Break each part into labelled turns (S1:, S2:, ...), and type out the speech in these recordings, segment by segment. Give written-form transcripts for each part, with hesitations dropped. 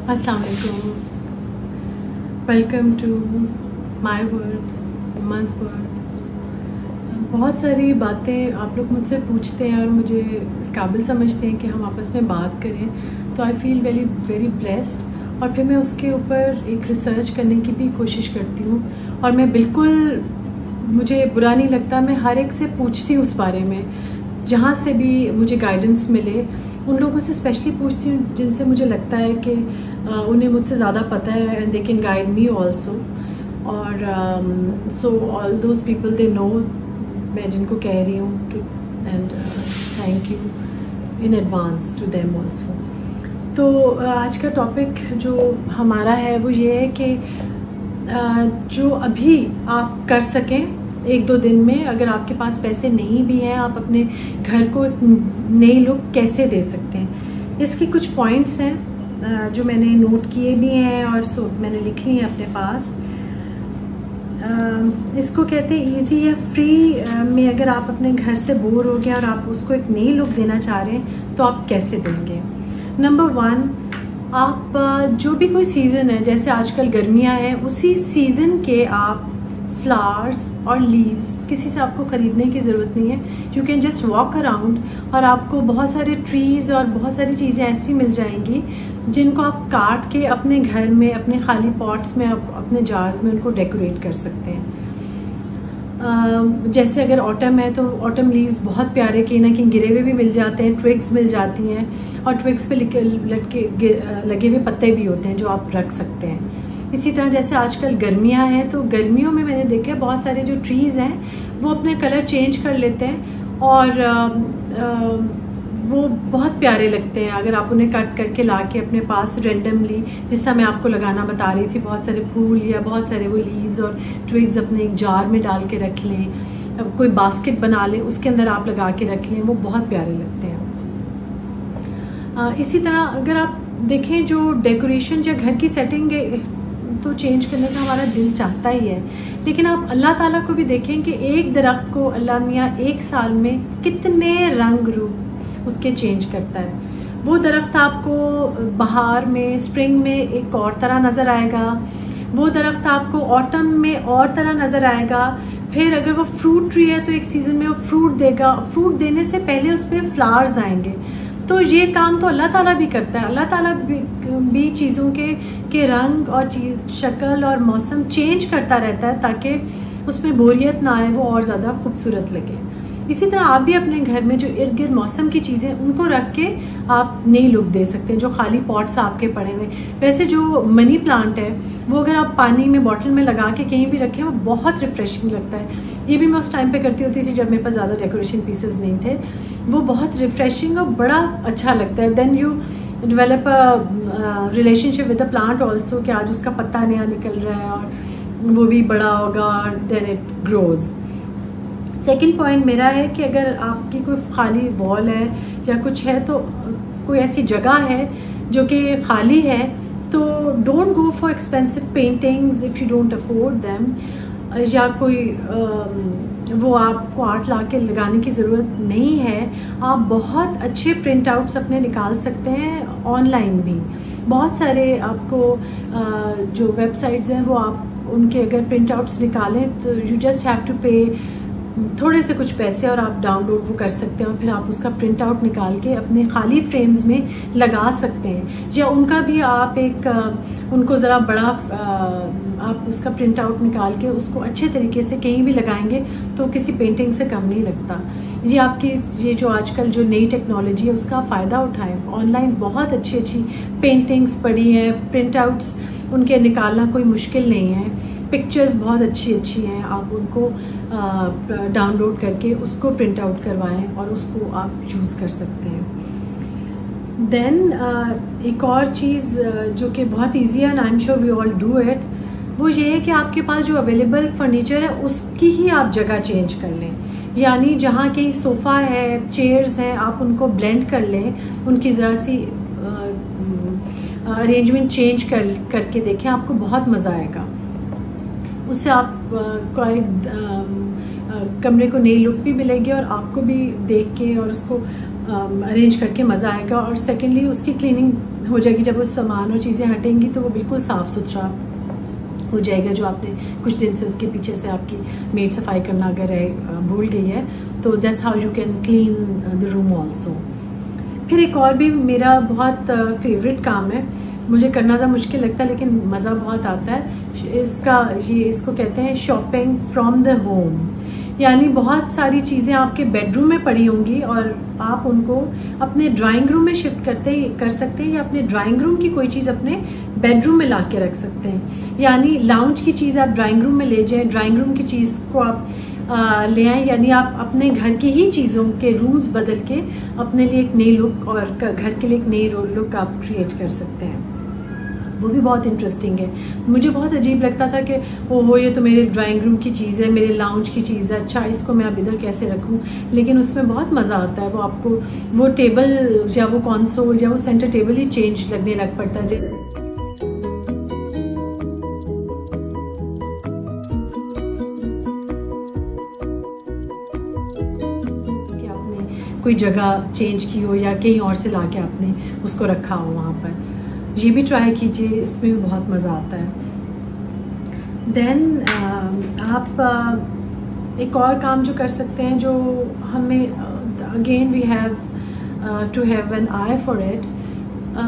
S1: अस्सलाम वालेकुम, welcome to my world, उम्मा's वर्ल्ड। बहुत सारी बातें आप लोग मुझसे पूछते हैं और मुझे इस काबिल समझते हैं कि हम आपस में बात करें, तो आई फील वेरी ब्लेस्ड। और फिर मैं उसके ऊपर एक रिसर्च करने की भी कोशिश करती हूँ और मैं बिल्कुल, मुझे बुरा नहीं लगता, मैं हर एक से पूछती हूँ उस बारे में, जहाँ से भी मुझे गाइडेंस मिले। उन लोगों से स्पेशली पूछती हूँ जिनसे मुझे लगता है कि उन्हें मुझसे ज़्यादा पता है and they can guide me also. और so all those people they know मैं जिनको कह रही हूँ too, and thank you in advance to them also. तो आज का टॉपिक जो हमारा है वो ये है कि जो अभी आप कर सकें 1-2 दिन में, अगर आपके पास पैसे नहीं भी हैं, आप अपने घर को एक नई लुक कैसे दे सकते हैं। इसकी कुछ पॉइंट्स हैं जो मैंने नोट किए भी हैं और मैंने लिख लिए हैं अपने पास। इसको कहते हैं इजी या फ्री में। अगर आप अपने घर से बोर हो गए और आप उसको एक नई लुक देना चाह रहे हैं तो आप कैसे देंगे। नंबर 1, आप जो भी कोई सीज़न है, जैसे आजकल गर्मियाँ हैं, उसी सीज़न के आप फ्लावर्स और लीव्स, किसी से आपको ख़रीदने की ज़रूरत नहीं है। You can just walk around और आपको बहुत सारे ट्रीज़ और बहुत सारी चीज़ें ऐसी मिल जाएंगी जिनको आप काट के अपने घर में, अपने खाली पॉट्स में, अपने जार्स में उनको डेकोरेट कर सकते हैं। जैसे अगर ऑटम है तो ऑटम लीव्स बहुत प्यारे कहीं ना कहीं गिरे हुए भी मिल जाते हैं, ट्विग्स मिल जाती हैं और ट्विग्स पे लगे हुए पत्ते भी होते हैं जो आप रख सकते हैं। इसी तरह जैसे आजकल गर्मियां हैं तो गर्मियों में मैंने देखा बहुत सारे जो ट्रीज़ हैं वो अपने कलर चेंज कर लेते हैं और वो बहुत प्यारे लगते हैं। अगर आप उन्हें कट करके ला के अपने पास रेंडमली, जिससे मैं आपको लगाना बता रही थी, बहुत सारे फूल या बहुत सारे वो लीव्स और ट्विग्स अपने एक जार में डाल के रख लें, कोई बास्केट बना लें, उसके अंदर आप लगा के रख लें, वो बहुत प्यारे लगते हैं। इसी तरह अगर आप देखें जो डेकोरेशन या घर की सेटिंग तो चेंज करने का हमारा दिल चाहता ही है, लेकिन आप अल्लाह ताला को भी देखें कि एक दरख्त को अल्लाह मियाँ 1 साल में कितने रंग रूप उसके चेंज करता है। वो दरख्त आपको बहार में, स्प्रिंग में एक और तरह नज़र आएगा, वो दरख्त आपको ऑटम में और तरह नज़र आएगा। फिर अगर वो फ्रूट ट्री है तो एक सीज़न में वो फ्रूट देगा, फ्रूट देने से पहले उस पर फ्लावर्स आएंगे। तो ये काम तो अल्लाह ताला भी करता है। अल्लाह ताला भी चीज़ों के रंग और शक्ल और मौसम चेंज करता रहता है ताकि उसमें बोरियत ना आए, वो और ज़्यादा खूबसूरत लगे। इसी तरह आप भी अपने घर में जो इर्द गिर्द मौसम की चीज़ें उनको रख के आप नई लुक दे सकते हैं। जो खाली पॉट्स आपके पड़े हुए, वैसे जो मनी प्लांट है वो अगर आप पानी में बॉटल में लगा के कहीं भी रखें वो बहुत रिफ़्रेशिंग लगता है। ये भी मैं उस टाइम पे करती होती थी जब मेरे पास ज़्यादा डेकोरेशन पीसेस नहीं थे। वो बहुत रिफ़्रेशिंग और बड़ा अच्छा लगता है। Then you develop a relationship with the plant also, कि आज उसका पत्ता नया निकल रहा है और वो भी बड़ा होगा और then it grows. Second point मेरा है कि अगर आपकी कोई खाली वॉल है या कुछ है, तो कोई ऐसी जगह है जो कि खाली है, तो don't go for expensive paintings if you don't afford them, या कोई वो आपको आर्ट ला के लगाने की ज़रूरत नहीं है। आप बहुत अच्छे प्रिंट आउट्स अपने निकाल सकते हैं ऑनलाइन भी। बहुत सारे आपको जो वेबसाइट्स हैं वो आप उनके अगर प्रिंट आउट्स निकालें तो यू जस्ट हैव टू पे थोड़े से कुछ पैसे और आप डाउनलोड वो कर सकते हैं और फिर आप उसका प्रिंट आउट निकाल के अपने खाली फ्रेम्स में लगा सकते हैं। या उनका भी आप एक उनको ज़रा बड़ा आप उसका प्रिंट आउट निकाल के उसको अच्छे तरीके से कहीं भी लगाएंगे तो किसी पेंटिंग से कम नहीं लगता। ये आपकी ये जो आजकल जो नई टेक्नोलॉजी है उसका फ़ायदा उठाएं। ऑनलाइन बहुत अच्छी पेंटिंग्स पड़ी हैं, प्रिंट आउट्स उनके निकालना कोई मुश्किल नहीं है। पिक्चर्स बहुत अच्छी हैं, आप उनको डाउनलोड करके उसको प्रिंट आउट करवाएं और उसको आप यूज़ कर सकते हैं। देन एक और चीज़ जो कि बहुत ईजी है, I am sure we all do it, वो ये है कि आपके पास जो अवेलेबल फर्नीचर है उसकी ही आप जगह चेंज कर लें। यानी जहाँ कहीं सोफ़ा है, चेयर्स हैं, आप उनको ब्लेंड कर लें, उनकी ज़रा सी अरेंजमेंट चेंज करके देखें, आपको बहुत मज़ा आएगा। उससे आप कमरे को नई लुक भी मिलेगी और आपको भी देख के और उसको अरेंज करके मज़ा आएगा। और सेकेंडली उसकी क्लीनिंग हो जाएगी। जब वो सामान और चीज़ें हटेंगी तो वो बिल्कुल साफ़ सुथरा हो जाएगा। जो आपने कुछ दिन से उसके पीछे से आपकी मेड सफाई करना अगर भूल गई है तो that's how you can clean the room also. फिर एक और भी मेरा बहुत फेवरेट काम है, मुझे करना ज़्यादा मुश्किल लगता है लेकिन मज़ा बहुत आता है। इसको कहते हैं शॉपिंग फ्रॉम द होम। यानी बहुत सारी चीज़ें आपके बेडरूम में पड़ी होंगी और आप उनको अपने ड्राइंग रूम में शिफ्ट कर सकते हैं, या अपने ड्राइंग रूम की कोई चीज़ अपने बेडरूम में ला के रख सकते हैं। यानी लाउंज की चीज़ आप ड्राइंग रूम में ले जाएं, ड्राइंग रूम की चीज़ को आप ले आएँ। यानी आप अपने घर की ही चीज़ों के रूम्स बदल के अपने लिए एक नई लुक और घर के लिए एक नई लुक आप क्रिएट कर सकते हैं। वो भी बहुत इंटरेस्टिंग है। मुझे बहुत अजीब लगता था कि ओहो ये तो मेरे ड्राइंग रूम की चीज़ है, मेरे लाउंज की चीज़ है, अच्छा इसको मैं अब इधर कैसे रखूं। लेकिन उसमें बहुत मज़ा आता है। वो आपको वो टेबल या वो कंसोल या वो सेंटर टेबल ही चेंज लगने लग पड़ता है। कोई जगह चेंज की हो या कहीं और से लाके आपने उसको रखा हो वहाँ पर, ये भी ट्राई कीजिए, इसमें भी बहुत मज़ा आता है। देन आप एक और काम जो कर सकते हैं, जो हमें again we have to have an eye for it.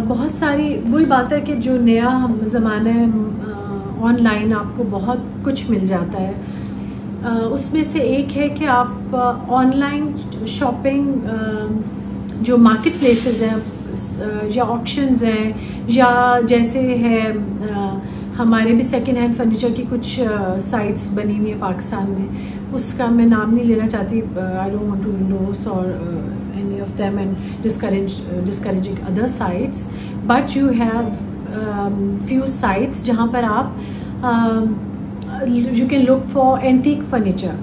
S1: बहुत सारी वही बात है कि जो नया ज़माना है, ऑनलाइन आपको बहुत कुछ मिल जाता है। उसमें से एक है कि आप ऑनलाइन शॉपिंग, जो मार्केट प्लेसेस हैं या ऑक्शंस हैं, या जैसे है हमारे भी सेकेंड हैंड फर्नीचर की कुछ साइट्स बनी हुई है पाकिस्तान में। उसका मैं नाम नहीं लेना चाहती, I don't want to endorse or any of them and discouraging other sites, but you have few sites जहाँ पर आप you can look for antique furniture.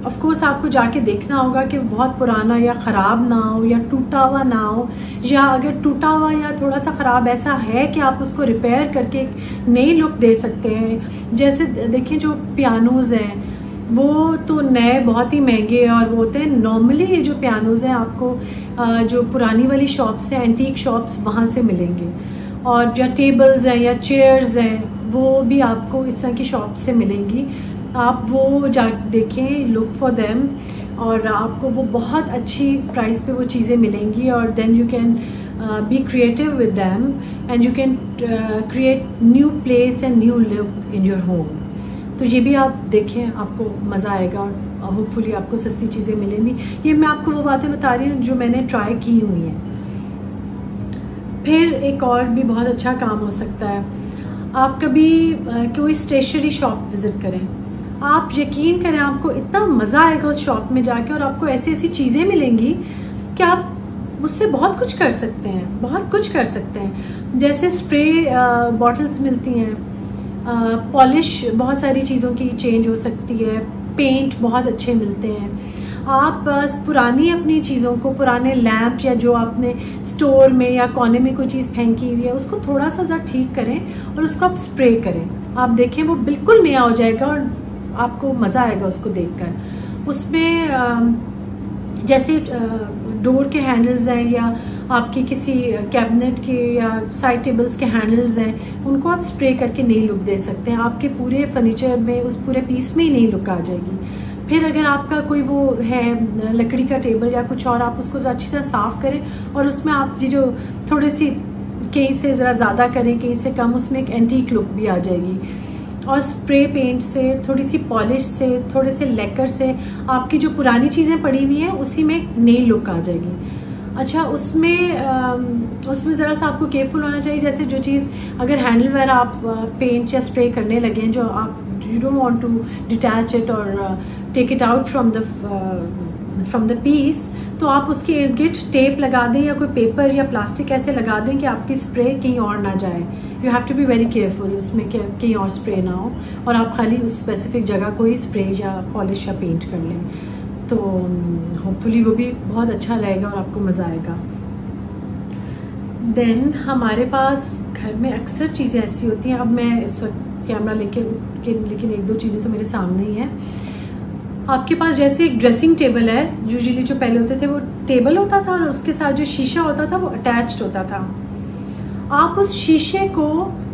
S1: Of course आपको जाके देखना होगा कि बहुत पुराना या ख़राब ना हो या टूटा हुआ ना हो, या अगर टूटा हुआ या थोड़ा सा ख़राब ऐसा है कि आप उसको रिपेयर करके एक नई लुक दे सकते हैं। जैसे देखिए जो पियानोज़ हैं वो तो नए बहुत ही महंगे और वो होते हैं। नॉर्मली ये जो पियानोज़ हैं आपको जो पुरानी वाली शॉप्स हैं, एंटीक शॉप्स, वहाँ से मिलेंगे। और जो टेबल्स हैं या चेयर्स हैं वो भी आपको इस तरह की शॉप से मिलेंगी। आप वो जा देखें, लुक फॉर देम, और आपको वो बहुत अच्छी प्राइस पे वो चीज़ें मिलेंगी। और then you can be creative with them and you can create new place and new look in your home. तो ये भी आप देखें, आपको मज़ा आएगा और होपफुली आपको सस्ती चीज़ें मिलेंगी। ये मैं आपको वो बातें बता रही हूँ जो मैंने ट्राई की हुई हैं। फिर एक और भी बहुत अच्छा काम हो सकता है, आप कभी कोई स्टेशनरी शॉप विज़िट करें। आप यकीन करें आपको इतना मज़ा आएगा उस शॉप में जाके, और आपको ऐसी ऐसी चीज़ें मिलेंगी कि आप उससे बहुत कुछ कर सकते हैं, बहुत कुछ कर सकते हैं। जैसे स्प्रे बॉटल्स मिलती हैं, पॉलिश बहुत सारी चीज़ों की चेंज हो सकती है, पेंट बहुत अच्छे मिलते हैं। आप पुरानी अपनी चीज़ों को, पुराने लैंप या जो आपने स्टोर में या कोने में कोई चीज़ फेंकी हुई है उसको थोड़ा सा ज़रा ठीक करें और उसको आप स्प्रे करें। आप देखें वो बिल्कुल नया हो जाएगा और आपको मज़ा आएगा उसको देखकर। उसमें जैसे डोर के हैंडल्स हैं या आपकी किसी कैबिनेट के या साइड टेबल्स के हैंडल्स हैं, उनको आप स्प्रे करके नई लुक दे सकते हैं। आपके पूरे फर्नीचर में, उस पूरे पीस में ही नई लुक आ जाएगी। फिर अगर आपका कोई वो है लकड़ी का टेबल या कुछ और, आप उसको अच्छी तरह साफ़ करें और उसमें आप जी जो थोड़ी सी कहीं से ज़रा ज़्यादा करें कहीं से कम, उसमें एक एंटीक लुक भी आ जाएगी। और स्प्रे पेंट से, थोड़ी सी पॉलिश से, थोड़े से लेकर से आपकी जो पुरानी चीज़ें पड़ी हुई हैं उसी में एक नई लुक आ जाएगी। अच्छा, उसमें ज़रा सा आपको केयरफुल होना चाहिए। जैसे जो चीज़ अगर हैंडल वगैरह आप पेंट या स्प्रे करने लगे हैं, जो आप you don't want to detach it और take it out from the piece, तो आप उसके इर्द गिर्द टेप लगा दें या कोई पेपर या प्लास्टिक ऐसे लगा दें कि आपकी स्प्रे कहीं और ना जाए। You have to be very careful उसमें कि कहीं और स्प्रे ना हो और आप खाली उस स्पेसिफिक जगह को ही स्प्रे या पॉलिश या पेंट कर लें। तो होपफुली वो भी बहुत अच्छा रहेगा और आपको मज़ा आएगा। देन हमारे पास घर में अक्सर चीज़ें ऐसी होती हैं, अब मैं इस वक्त कैमरा लेकिन एक दो चीज़ें तो मेरे सामने ही हैं। आपके पास जैसे एक ड्रेसिंग टेबल है, यूजुअली जो पहले होते थे वो टेबल होता था और उसके साथ जो शीशा होता था वो अटैच्ड होता था। आप उस शीशे को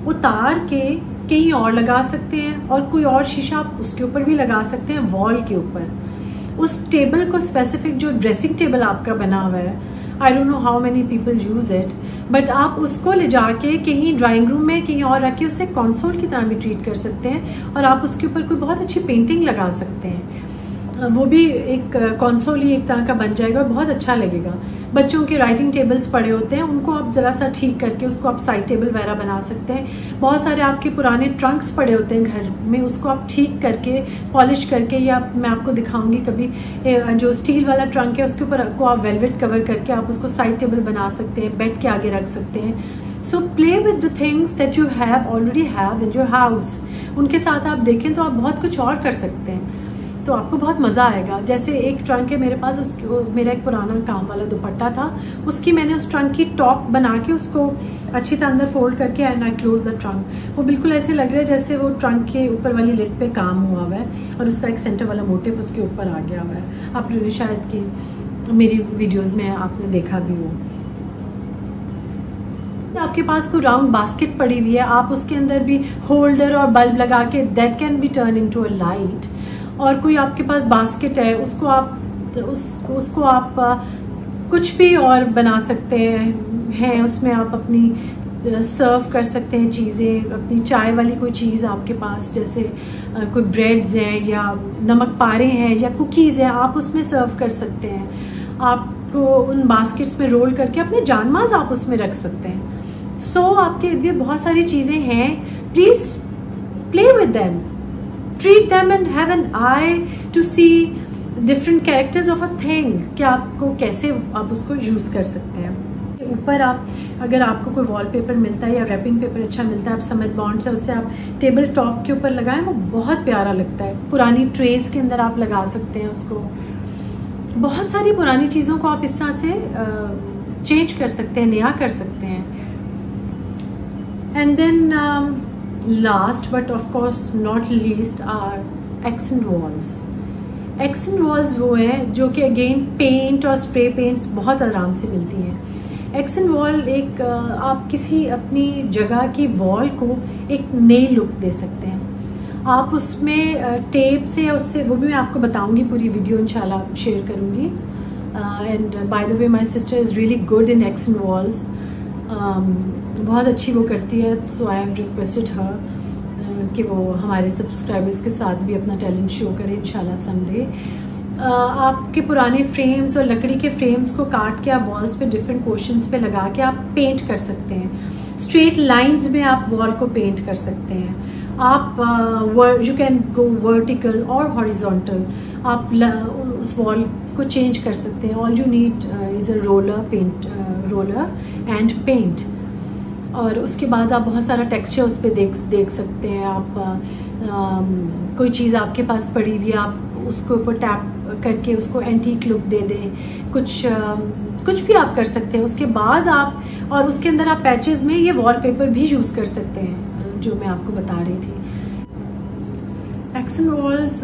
S1: उतार के कहीं और लगा सकते हैं और कोई और शीशा आप उसके ऊपर भी लगा सकते हैं, वॉल के ऊपर। उस टेबल को स्पेसिफिक जो ड्रेसिंग टेबल आपका बना हुआ है, I don't know how many people use it, but आप उसको ले जाके कहीं ड्राइंग रूम में कहीं और रख के उसे कंसोल की तरह भी ट्रीट कर सकते हैं और आप उसके ऊपर कोई बहुत अच्छी पेंटिंग लगा सकते हैं। वो भी एक कंसोल ही एक तरह का बन जाएगा और बहुत अच्छा लगेगा। बच्चों के राइटिंग टेबल्स पड़े होते हैं, उनको आप ज़रा सा ठीक करके उसको आप साइड टेबल वगैरह बना सकते हैं। बहुत सारे आपके पुराने ट्रंक्स पड़े होते हैं घर में, उसको आप ठीक करके पॉलिश करके, या मैं आपको दिखाऊंगी कभी, जो स्टील वाला ट्रंक है उसके ऊपर को आप वेलवेट कवर करके आप उसको साइड टेबल बना सकते हैं, बेड के आगे रख सकते हैं। So play with the things that you have already have in your house. उनके साथ आप देखें तो आप बहुत कुछ और कर सकते हैं, तो आपको बहुत मज़ा आएगा। जैसे एक ट्रंक है मेरे पास, उसको मेरा एक पुराना काम वाला दुपट्टा था, उसकी मैंने उस ट्रंक की टॉप बना के उसको अच्छी तरह अंदर फोल्ड करके and I close the trunk. वो बिल्कुल ऐसे लग रहा है जैसे वो ट्रंक के ऊपर वाली लिड पे काम हुआ हुआ है और उसका एक सेंटर वाला मोटिव उसके ऊपर आ गया हुआ है। आपने शायद कि मेरी वीडियोज़ में आपने देखा भी हो। आपके पास कोई राउंड बास्केट पड़ी हुई है, आप उसके अंदर भी होल्डर और बल्ब लगा के that can be turn into a light. और कोई आपके पास बास्केट है, उसको आप कुछ भी और बना सकते हैं। उसमें आप अपनी सर्व कर सकते हैं चीज़ें, अपनी चाय वाली कोई चीज़ आपके पास, जैसे कोई ब्रेड्स हैं या नमक पारे हैं या कुकीज़ हैं, आप उसमें सर्व कर सकते हैं। आपको उन बास्केट्स में रोल करके अपने जानमाज आप उसमें रख सकते हैं। सो आपके इर्द गिर्द बहुत सारी चीज़ें हैं, please play with them, treat them and have an eye to see different characters of a thing कि आपको कैसे आप उसको यूज़ कर सकते हैं। ऊपर आप अगर आपको कोई वॉलपेपर मिलता है या रैपिंग पेपर अच्छा मिलता है, आप समझ बॉन्ड से उससे आप टेबल टॉप के ऊपर लगाएं, वो बहुत प्यारा लगता है। पुरानी ट्रेस के अंदर आप लगा सकते हैं उसको। बहुत सारी पुरानी चीज़ों को आप इस तरह से चेंज कर सकते हैं, नया कर सकते हैं। And then last but of course not least are accent walls. Accent walls वो हैं जो कि अगेन पेंट और स्प्रे पेंट्स बहुत आराम से मिलती हैं। एक्सेंट वॉल एक आप किसी अपनी जगह की वॉल को एक नई लुक दे सकते हैं। आप उसमें टेप से, उससे वो भी मैं आपको बताऊंगी, पूरी वीडियो इंशाल्लाह शेयर करूंगी। And by the way my sister is really good in accent walls, बहुत अच्छी वो करती है। सो आई हैव रिक्वेस्टेड हर कि वो हमारे सब्सक्राइबर्स के साथ भी अपना टैलेंट शो करे इंशाल्लाह समडे। आपके पुराने फ्रेम्स और लकड़ी के फ्रेम्स को काट के आप वॉल्स पे डिफरेंट पोर्शंस पे लगा के आप पेंट कर सकते हैं। स्ट्रेट लाइंस में आप वॉल को पेंट कर सकते हैं। आप यू कैन गो वर्टिकल और हॉरिजॉन्टल, आप उस वॉल को चेंज कर सकते हैं। All you need is a roller and paint. और उसके बाद आप बहुत सारा टेक्सचर उस पर देख सकते हैं। आप कोई चीज़ आपके पास पड़ी हुई, आप उसको ऊपर टैप करके उसको एंटीक लुक दे दें, कुछ भी आप कर सकते हैं। उसके बाद आप, और उसके अंदर आप पैचेस में ये वॉलपेपर भी यूज़ कर सकते हैं जो मैं आपको बता रही थी। एक्सेंट वॉल्स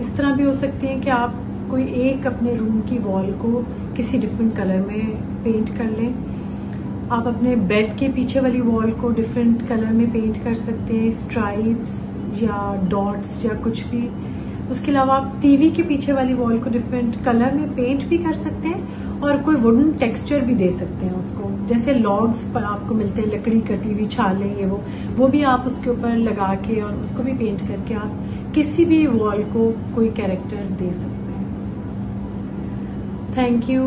S1: इस तरह भी हो सकती हैं कि आप कोई एक अपने रूम की वॉल को किसी डिफरेंट कलर में पेंट कर लें। आप अपने बेड के पीछे वाली वॉल को डिफरेंट कलर में पेंट कर सकते हैं, स्ट्राइप्स या डॉट्स या कुछ भी। उसके अलावा आप टीवी के पीछे वाली वॉल को डिफरेंट कलर में पेंट भी कर सकते हैं और कोई वुडन टेक्सचर भी दे सकते हैं उसको। जैसे लॉग्स पर आपको मिलते हैं, लकड़ी कटी हुई छालें, ये वो भी आप उसके ऊपर लगा के और उसको भी पेंट करके आप किसी भी वॉल को कोई कैरेक्टर दे सकते हैं। Thank you.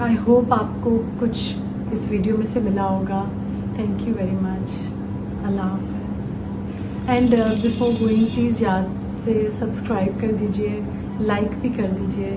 S1: आई होप आपको कुछ इस वीडियो में से मिला होगा। Thank you very much. Allah हाफ़िज़। एंड बिफोर गोइंग प्लीज़ याद से सब्सक्राइब कर दीजिए, लाइक भी कर दीजिए।